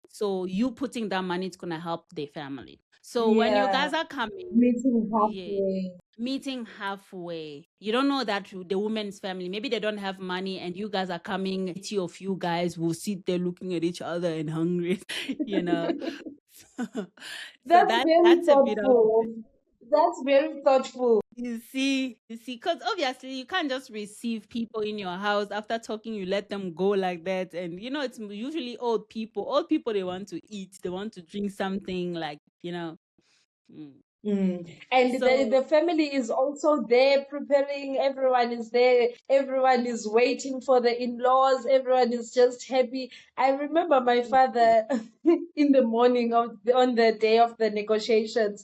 So you putting that money, it's gonna help the family. So when you Yeah, guys are coming, meeting yeah, halfway. meeting halfway. You don't know that the woman's family, maybe they don't have money and you guys are coming, 80 of you guys will sit there looking at each other and hungry, you know. So That's very that's a bit of, thoughtful. That's very thoughtful. you see, because obviously you can't just receive people in your house after talking, you let them go like that. And you know, it's usually old people. Old people, they want to eat, they want to drink something like, you know. Mm. Mm. And So the family is also there preparing. Everyone is there. Everyone is waiting for the in-laws. Everyone is just happy. I remember my father in the morning on the day of the negotiations.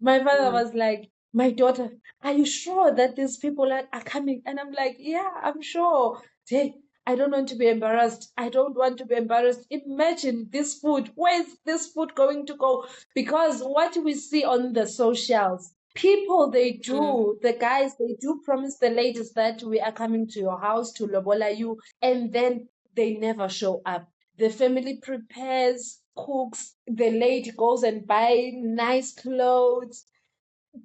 My father mm, was like, "My daughter, are you sure that these people are coming?" And I'm like, "Yeah, I'm sure." Hey, I don't want to be embarrassed. I don't want to be embarrassed. Imagine this food. Where's this food going to go? Because what we see on the socials, people they mm, do, the guys they do promise the ladies that we are coming to your house to lobola you, and then they never show up. The family prepares, cooks, the lady goes and buy nice clothes,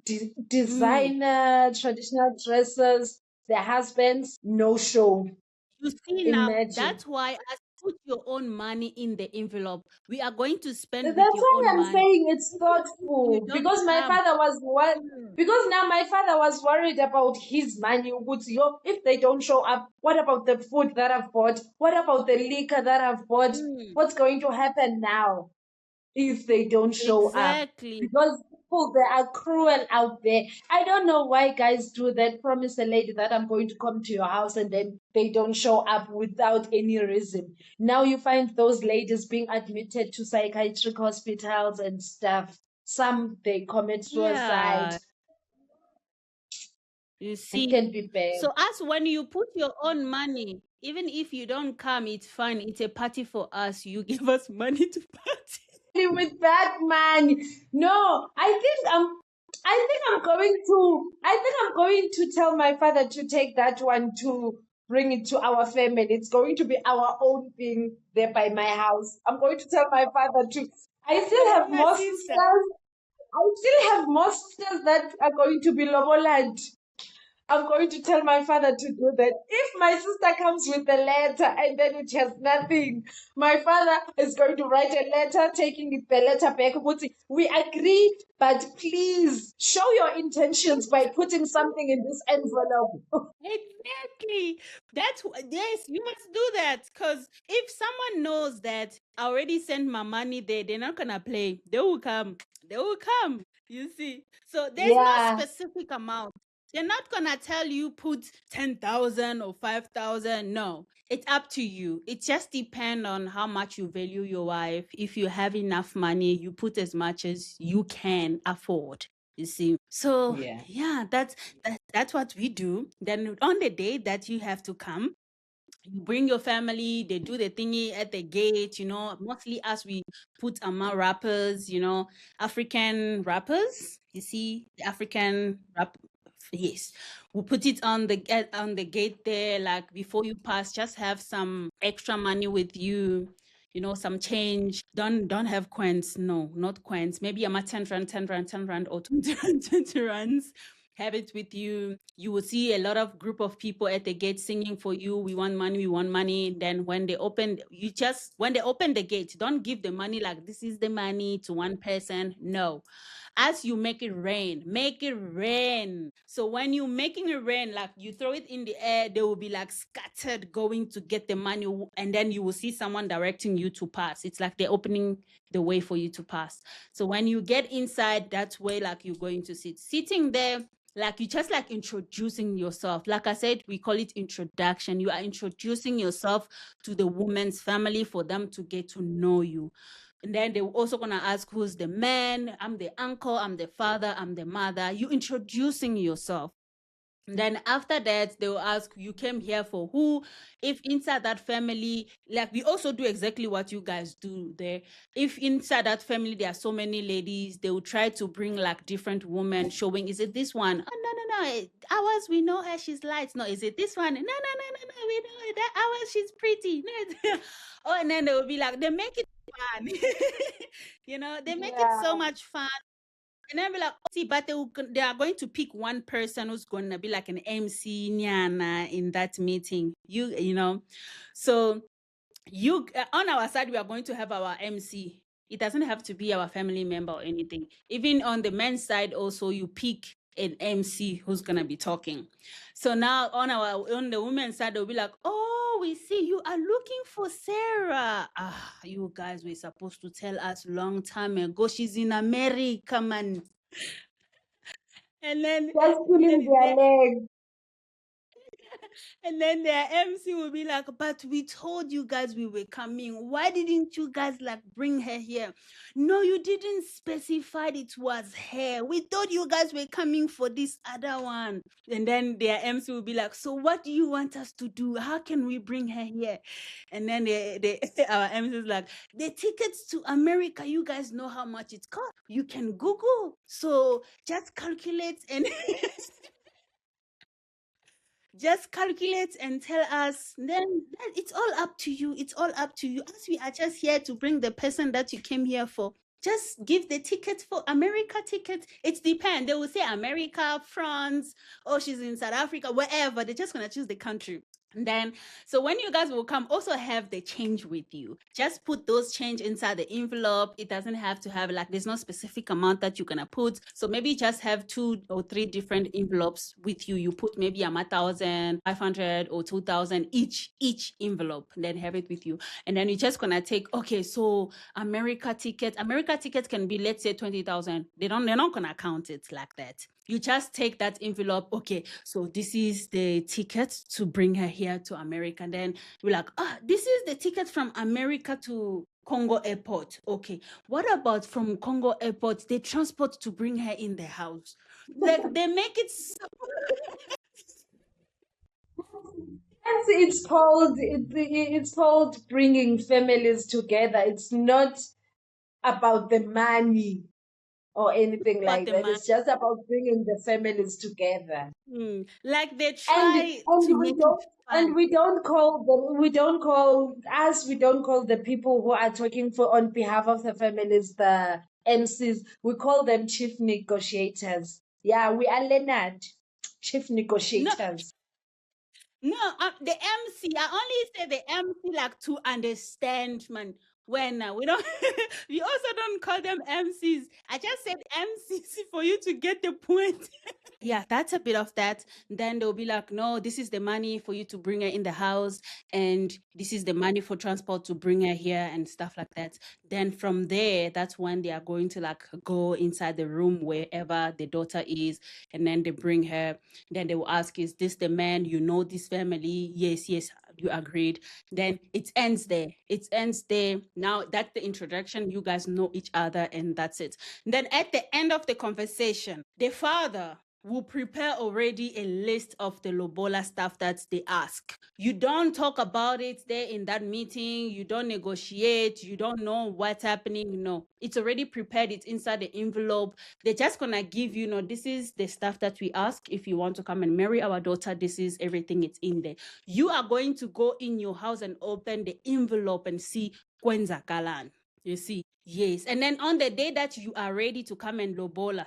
mm. designer traditional dresses. Their husbands no show. You see now, Imagine. that's why I put your own money in the envelope. We are going to spend That's with your why own I'm money. saying it's Even if you thoughtful don't because my come. father was what Mm, because now my father was worried about his money. If they don't show up, what about the food that I've bought? What about the liquor that I've bought? mm, What's going to happen now if they don't show up? exactly. Because people they are cruel out there. I don't know why guys do that. Promise a lady that I'm going to come to your house and then they don't show up without any reason. Now you find those ladies being admitted to psychiatric hospitals and stuff. Some they commit suicide. Yeah, you It see. can be bad. So as when you put your own money, even if you don't come, it's fine. It's a party for us. You give us money to party. With that man. No, I think I'm going to tell my father to take that one to bring it to our family. It's going to be our own thing there by my house. I'm going to tell my father to I still have Yeah, more sister. sisters. I still have more sisters that are going to be Loboland. I'm going to tell my father to do that. If my sister comes with a letter and then it has nothing, my father is going to write a letter, taking the letter back. We agree, but please show your intentions by putting something in this envelope. Exactly. Yes, you must do that. Because if someone knows that I already sent my money there, they're not gonna play. They will come. They will come. You see. So there's no Yeah, specific amount. They're not gonna tell you put 10,000 or 5,000. No, it's up to you. It just depends on how much you value your wife. If you have enough money, you put as much as you can afford. You see. So yeah. yeah, that's what we do. Then on the day that you have to come, you bring your family, they do the thingy at the gate, you know, mostly as we put among rappers, you know, African rappers. You see, the African rap. Yes, we put it on the gate there, like before you pass, just have some extra money with you, you know, some change. Don't have coins, no, not coins. Maybe I'm a 10 rand, 10 rand, 10 rand, or 20 rand, 20 rands. have it with you. You will see a lot of group of people at the gate singing for you. We want money, we want money. Then when they open, when they open the gate, don't give the money like this is the money to one person. No. As you make it rain, make it rain. So when you making it rain, like you throw it in the air, they will be like scattered going to get the money, and then you will see someone directing you to pass. It's like they're opening the way for you to pass. So when you get inside, that's where like you're going to sit. Sitting there, like you just like introducing yourself. Like I said, we call it introduction. You are introducing yourself to the woman's family for them to get to know you. And then they're also gonna ask who's the man. I'm the uncle, I'm the father, I'm the mother. You introducing yourself. Then after that, they will ask, you came here for who? If inside that family, like we also do exactly what you guys do there. If inside that family there are so many ladies, they will try to bring like different women showing, is it this one? Oh, no. Ours, we know her, she's light. No, is it this one? No, we know her. That ours, she's pretty. No, oh, and then they will be like, they make it fun. They make it so Yeah. much fun. And then be like, oh, see, but they are going to pick one person who's going to be like an MC Nyana in that meeting. So on our side, we are going to have our MC. It doesn't have to be our family member or anything. Even on the men's side, also you pick an MC who's gonna be talking. So now on the women's side, they'll be like, "Oh, we see you are looking for Sarah. Ah, you guys were supposed to tell us long time ago. She's in America, man." And then Just pulling their leg. And then their MC will be like, but we told you guys we were coming. Why didn't you guys like bring her here? No, you didn't specify it was her. We thought you guys were coming for this other one. And then their MC will be like, so what do you want us to do? How can we bring her here? And then our MC is like, the tickets to America, you guys know how much it costs. You can Google. So just calculate and just calculate and tell us. Then it's all up to you. It's all up to you. As we are just here to bring the person that you came here for, just give the ticket for America ticket. It depends. They will say America, France, or she's in South Africa, wherever. They're just gonna choose the country. And then, so when you guys will come, also have the change with you. Just put those change inside the envelope. It doesn't have to have like, there's no specific amount that you're gonna put. So maybe just have 2 or 3 different envelopes with you. You put maybe 1,500 or 2,000 each envelope, and then have it with you. And then you're just gonna take, okay, so America ticket can be, let's say 20,000. They're not gonna count it like that. You just take that envelope. Okay, so this is the ticket to bring her here to America. And then you're like, this is the ticket from America to Congo airport. Okay, what about from Congo airport, they transport to bring her in the house? Like they make it so Hence, it's called bringing families together. It's not about the money or anything about like the that. man. It's just about bringing the families together. Like they And try to make it fun. we don't call them, we don't call the people who are talking for on behalf of the families the MCs. We call them chief negotiators. Yeah, we are Leonard, chief No, negotiators. no, the MC. I only say the MC like to understand, man. When we don't, we also don't call them MCs. I just said MCs for you to get the point. Yeah, that's a bit of that. Then they'll be like, no, this is the money for you to bring her in the house, and this is the money for transport to bring her here and stuff like that. Then from there, that's when they are going to like go inside the room wherever the daughter is, and then they bring her. Then they will ask, is this the man? You know this family? Yes, you agreed. Then it ends there. It ends there. Now that's the introduction. You guys know each other, and that's it. Then at the end of the conversation, the father will prepare already a list of the Lobola stuff that they ask. You don't talk about it there in that meeting. You don't negotiate. You don't know what's happening. No, it's already prepared. It's inside the envelope. They're just gonna give you, this is the stuff that we ask. If you want to come and marry our daughter, this is everything. It's in there. You are going to go in your house and open the envelope and see Kwenza Kalan. You see, yes. And then on the day that you are ready to come and Lobola,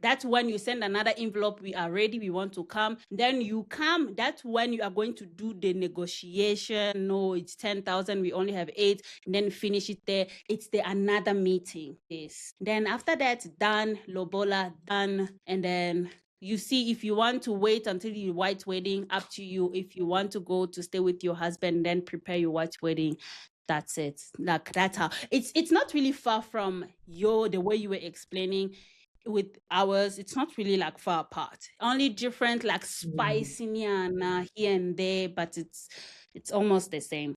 That's when you send another envelope. We are ready. We want to come. Then you come. That's when you are going to do the negotiation. No, it's 10,000. We only have 8. And then finish it there. It's the another meeting. Yes. Then after that, done. Lobola, done. And then you see if you want to wait until your white wedding, up to you. If you want to go to stay with your husband, then prepare your white wedding. That's it. Like that's how it's not really far from the way you were explaining with ours. It's not really like far apart. Only different like spicy and here and there, but it's almost the same.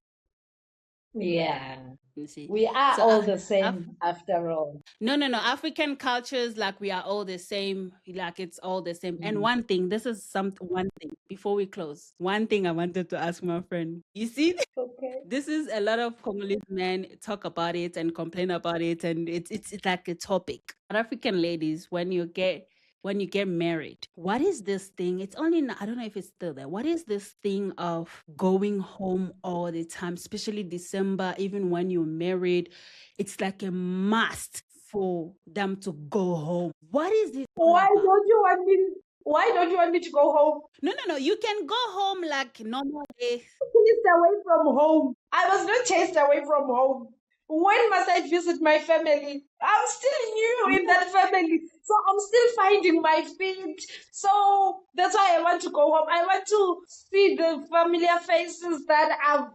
Yeah. You see. We are So all the Af- same after all. no. African cultures, like we are all the same. Like it's all the same. And Mm. one thing, this is one thing before we close. One thing I wanted to ask my friend. You see, Okay. this is a lot of Congolese men talk about it and complain about it, and it's like a topic. South African ladies, when you get married, what is this thing? It's only I don't know if it's still there. What is this thing of going home all the time, especially December, even when you're married? It's like a must for them to go home. What is this all Why about? don't you want me? Why don't you want me to go home? No. You can go home like normal days. Chased away from home. I was not chased away from home. When must I visit my family? I'm still new in that family. So I'm still finding my feet. So that's why I want to go home. I want to see the familiar faces that I've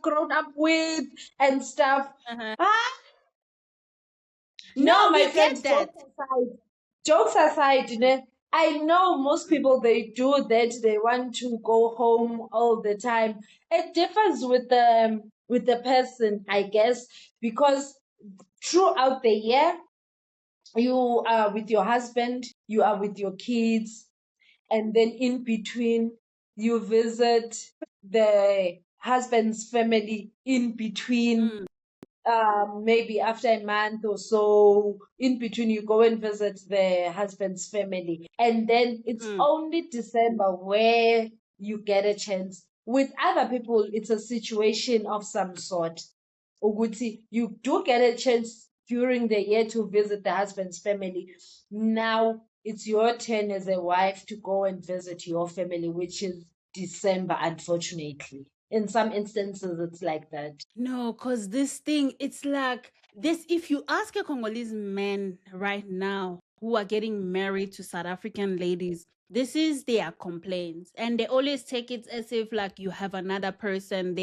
grown up with and stuff. Uh-huh. Ah, No, no, my we friends, get that. jokes aside, I know most people they do that. They want to go home all the time. It differs with the person, I guess, because throughout the year you are with your husband, you are with your kids, and then in between you visit the husband's family in between, Mm, maybe after a month or so, in between, you go and visit the husband's family. And then it's mm. only December where you get a chance. With other people, it's a situation of some sort. Uguti, you do get a chance during the year to visit the husband's family. Now it's your turn as a wife to go and visit your family, which is December, unfortunately. In some instances, it's like that. No, because this thing, it's like this. If you ask a Congolese man right now who are getting married to South African ladies, this is their complaints. And they always take it as if like you have another person.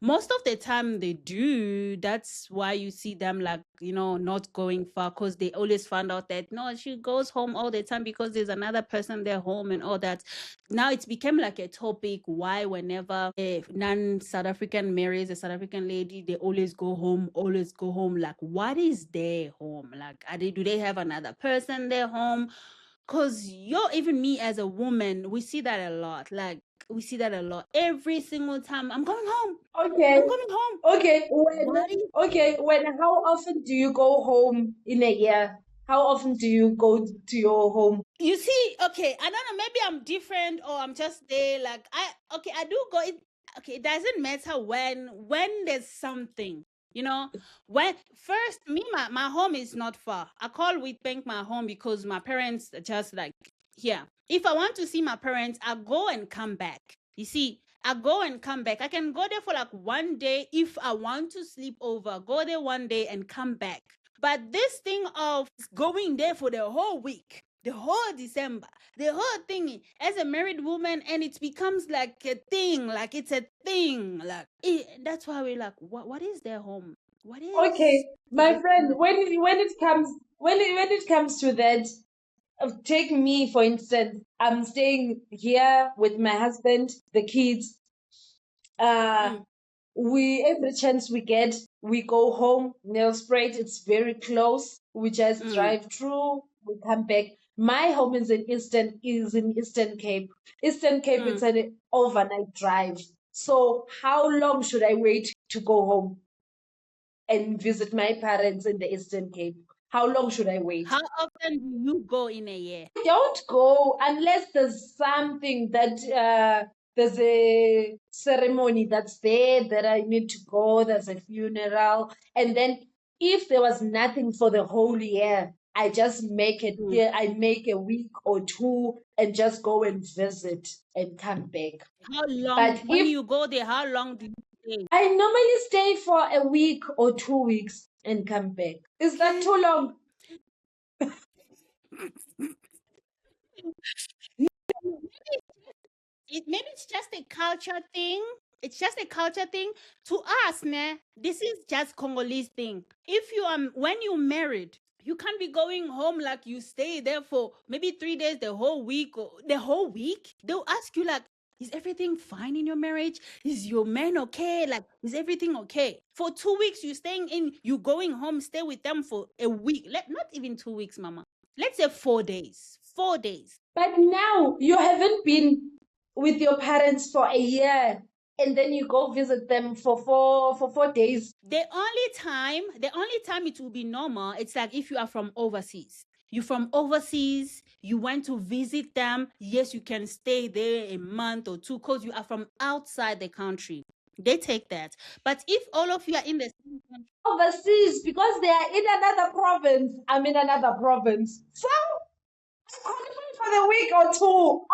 Most of the time they do. That's why you see them like, not going far because they always find out that no, she goes home all the time because there's another person there home and all that. Now it's become like a topic why whenever a non-South African marries a South African lady, they always go home, always go home. Like, what is their home? Like, do they have another person there home? Cause even me as a woman, we see that a lot. Like, we see that a lot. Every single time I'm going home. Okay. I'm coming home. Okay. What is How often do you go home in a year? How often do you go to your home? You see, okay, I don't know, maybe I'm different or I'm just there. Like I do go okay, it doesn't matter when there's something, you know. When first me, my home is not far. I call Witbank my home because my parents are just like here. If I want to see my parents, I go and come back. You see, I go and come back. I can go there for like one day if I want to sleep over. Go there one day and come back. But this thing of going there for the whole week, the whole December, the whole thing as a married woman, and it becomes like a thing, like it's a thing. Like that's why we're like, what is their home? What is Okay, is my it? friend, when it comes to that, take me for instance. I'm staying here with my husband, the kids. Uh, Mm, we every chance we get, we go home. Nelspruit, it's very close. We just mm, drive through, we come back. My home is in Eastern Cape. Eastern Cape, mm. it's an overnight drive. So how long should I wait to go home and visit my parents in the Eastern Cape? How long should I wait? How often do you go in a year? Don't go unless there's something that there's a ceremony that's there that I need to go, there's a funeral. And then if there was nothing for the whole year, I just make it Mm. here. I make a week or two and just go and visit and come back. How long, But when if you go there, how long do you stay? I normally stay for a week or 2 weeks and come back. Is that Okay. too long? Maybe it's just a culture thing. It's just a culture thing. To us, ne, this is just Congolese thing. If you are when you married, you can't be going home like you stay there for maybe 3 days, the whole week or the whole week. They'll ask you like, is everything fine in your marriage? Is your man okay? Like, is everything okay? For 2 weeks, you staying in, you going home, stay with them for a week. Not even 2 weeks, mama. Let's say 4 days. 4 days. But now you haven't been with your parents for a year and then you go visit them for 4 days. The only time it will be normal, it's like if you are from overseas. You from overseas, you went to visit them. Yes, you can stay there a month or two because you are from outside the country. They take that. But if all of you are in the same country, Overseas because they are in another province. I'm in another province. So I qualify for the week or two.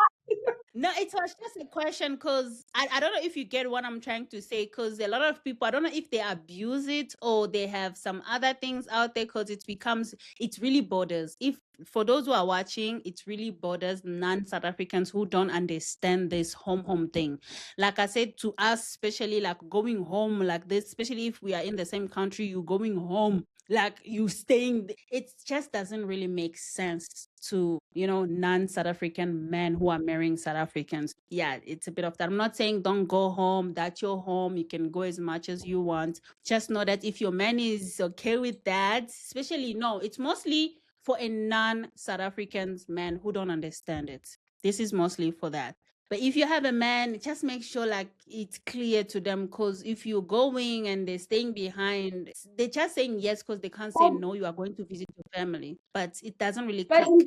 no, it was just a question because I don't know if you get what I'm trying to say. Because a lot of people, I don't know if they abuse it or they have some other things out there because it really borders. If for those who are watching, it really borders non-South Africans who don't understand this home thing. Like I said, to us, especially like going home like this, especially if we are in the same country, you going home like you staying, it just doesn't really make sense to non-South African men who are marrying South Africans. Yeah, it's a bit of that. I'm not saying don't go home, that's your home, you can go as much as you want. Just know that if your man is okay with that, especially, no, it's mostly for a non-South African man who don't understand it. This is mostly for that. But if you have a man, just make sure like it's clear to them, because if you're going and they're staying behind, they're just saying yes because they can't say Oh, no, you are going to visit your family. But it doesn't really but click.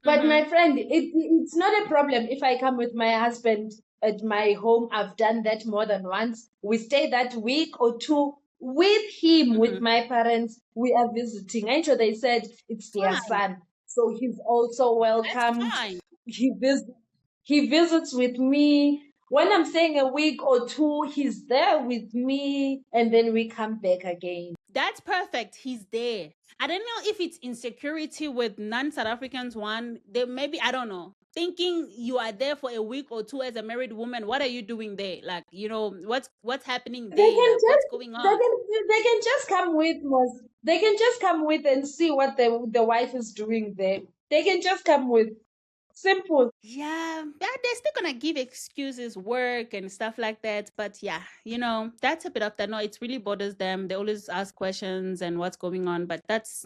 but Mm-hmm. my friend, it's not a problem if I come with my husband at my home. I've done that more than once. We stay that week or two with him, with Mm-hmm. my parents. We are visiting. I'm sure they said it's their Fine. son, so he's also That's welcomed. fine. He vis- he visits with me. When I'm staying a week or two, he's there with me, and then we come back again. That's perfect. He's there. I don't know if it's insecurity with non-South Africans. One, they maybe, I don't know. Thinking you are there for a week or two as a married woman. What are you doing there? Like, what's happening They there? can Like, what's just going they on? can they can just come with us. They can just come with and see what the wife is doing there. They can just come with. Simple. Yeah, they're still gonna give excuses, work and stuff like that. But yeah, that's a bit of that. No, it really bothers them. They always ask questions and what's going on. But that's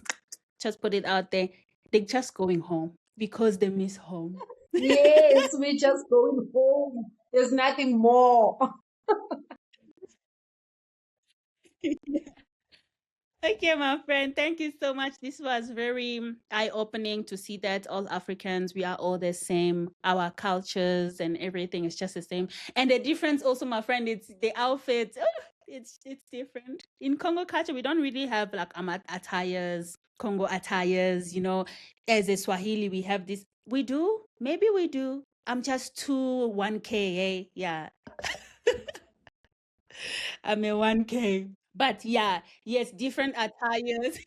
just put it out there. They're just going home because they miss home. Yes, we're just going home. There's nothing more. Okay, my friend, thank you so much. This was very eye-opening to see that all Africans, we are all the same. Our cultures and everything is just the same. And the difference also, my friend, it's the outfit. Oh, it's different. In Congo culture, we don't really have like attires, Congo attires, As a Swahili, we have this. We do? Maybe we do. I'm just too 1K, eh? Yeah. I'm a 1K. But yeah, yes, different attires.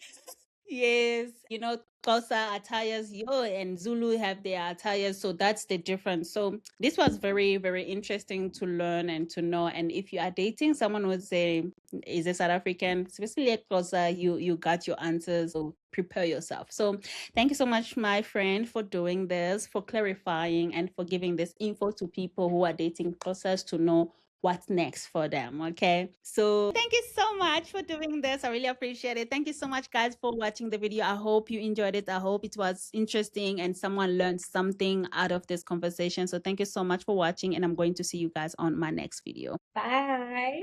Yes, Xhosa attires, and Zulu have their attires, so that's the difference. So this was very, very interesting to learn and to know. And if you are dating someone who's is a South African, especially a Xhosa, you got your answers. So prepare yourself. So thank you so much, my friend, for doing this, for clarifying, and for giving this info to people who are dating Xhosas to know what's next for them. Okay. So thank you so much for doing this. I really appreciate it. Thank you so much, guys, for watching the video. I hope you enjoyed it. I hope it was interesting and someone learned something out of this conversation. So thank you so much for watching, and I'm going to see you guys on my next video. Bye.